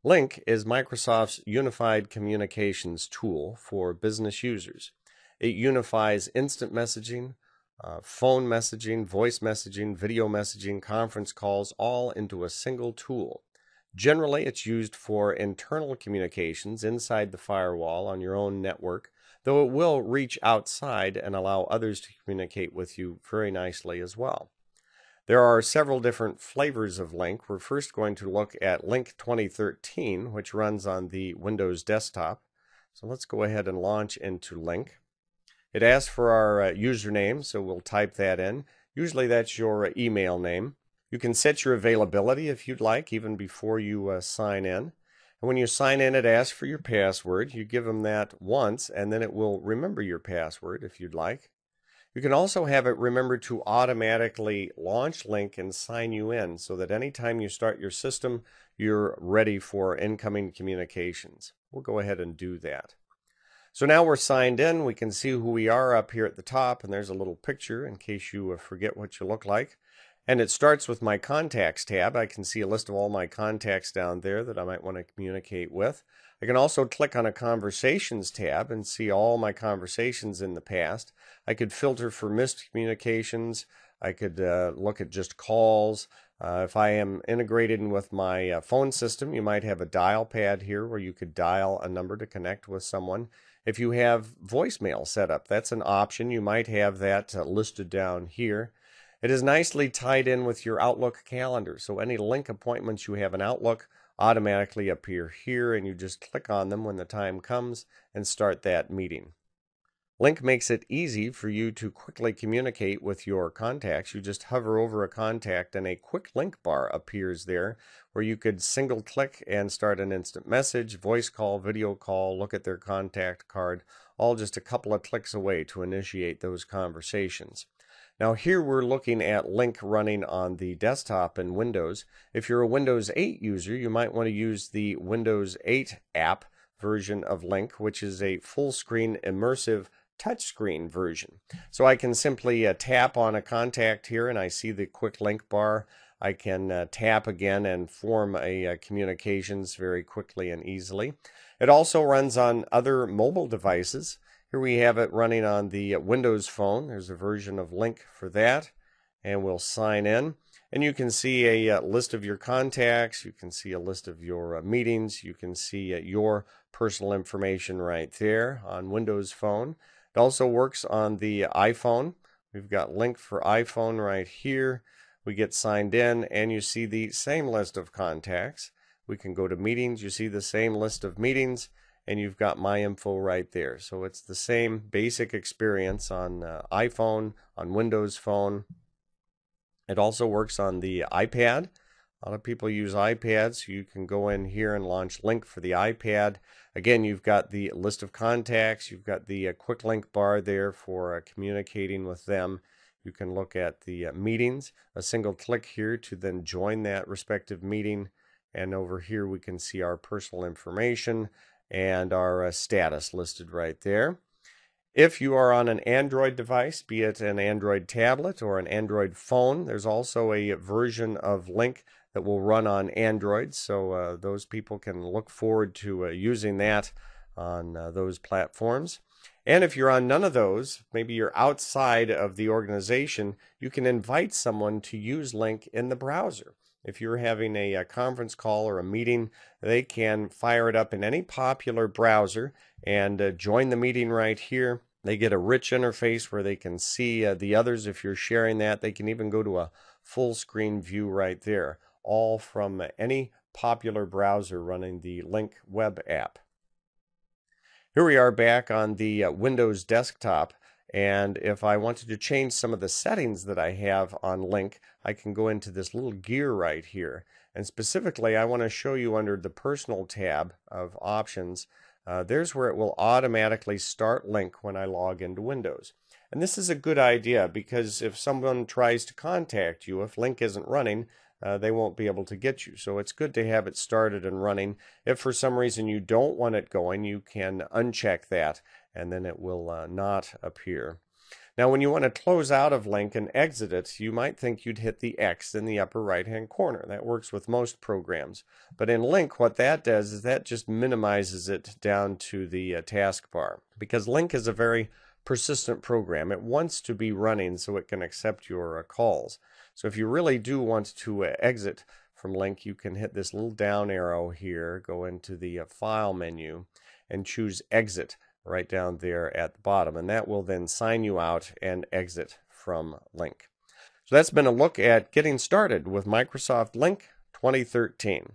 Lync is Microsoft's unified communications tool for business users. It unifies instant messaging, phone messaging, voice messaging, video messaging, conference calls, all into a single tool. Generally, it's used for internal communications inside the firewall on your own network, though it will reach outside and allow others to communicate with you very nicely as well. There are several different flavors of Lync. We're first going to look at Lync 2013, which runs on the Windows desktop. So let's go ahead and launch into Lync. It asks for our username, so we'll type that in. Usually that's your email name. You can set your availability if you'd like, even before you sign in. And when you sign in, it asks for your password. You give them that once, and then it will remember your password if you'd like. You can also have it remember to automatically launch Lync and sign you in so that anytime you start your system, you're ready for incoming communications. We'll go ahead and do that. So now we're signed in. We can see who we are up here at the top, and there's a little picture in case you forget what you look like. And it starts with my contacts tab. I can see a list of all my contacts down there that I might want to communicate with. I can also click on a conversations tab and see all my conversations in the past. I could filter for missed communications. I could look at just calls. If I am integrated with my phone system, you might have a dial pad here where you could dial a number to connect with someone. If you have voicemail set up, that's an option. You might have that listed down here. It is nicely tied in with your Outlook calendar, so any Lync appointments you have in Outlook automatically appear here, and you just click on them when the time comes and start that meeting. Lync makes it easy for you to quickly communicate with your contacts. You just hover over a contact and a quick link bar appears there where you could single click and start an instant message, voice call, video call, look at their contact card, all just a couple of clicks away to initiate those conversations. Now here we're looking at Lync running on the desktop in Windows. If you're a Windows 8 user, you might want to use the Windows 8 app version of Lync, which is a full screen immersive touchscreen version. So I can simply tap on a contact here and I see the quick link bar. I can tap again and form a communications very quickly and easily. It also runs on other mobile devices. Here we have it running on the Windows Phone. There's a version of Lync for that. And we'll sign in. And you can see a list of your contacts. You can see a list of your meetings. You can see your personal information right there on Windows Phone. It also works on the iPhone. We've got Lync for iPhone right here. We get signed in and you see the same list of contacts. We can go to meetings. You see the same list of meetings. And you've got my info right there. So it's the same basic experience on iPhone, on Windows Phone. It also works on the iPad. A lot of people use iPads, so you can go in here and launch Lync for the iPad. Again, you've got the list of contacts. You've got the quick link bar there for communicating with them. You can look at the meetings. A single click here to then join that respective meeting. And over here we can see our personal information and our status listed right there. If you are on an Android device, be it an Android tablet or an Android phone, there's also a version of Lync that will run on Android, so those people can look forward to using that on those platforms. And if you're on none of those, maybe you're outside of the organization, you can invite someone to use Lync in the browser. If you're having a conference call or a meeting, they can fire it up in any popular browser and join the meeting right here. They get a rich interface where they can see the others if you're sharing that. They can even go to a full screen view right there, all from any popular browser running the Lync web app. Here we are back on the Windows desktop. And if I wanted to change some of the settings that I have on Lync, I can go into this little gear right here. And specifically, I want to show you under the Personal tab of Options, there's where it will automatically start Lync when I log into Windows. And this is a good idea because if someone tries to contact you, if Lync isn't running, they won't be able to get you. So it's good to have it started and running. If for some reason you don't want it going, you can uncheck that and then it will not appear. Now, when you want to close out of Lync and exit it, you might think you'd hit the X in the upper right-hand corner. That works with most programs. But in Lync, what that does is that just minimizes it down to the taskbar. Because Lync is a very persistent program. It wants to be running so it can accept your calls. So if you really do want to exit from Lync, you can hit this little down arrow here, go into the File menu, and choose Exit right down there at the bottom, and that will then sign you out and exit from Lync. So that's been a look at getting started with Microsoft Lync 2013.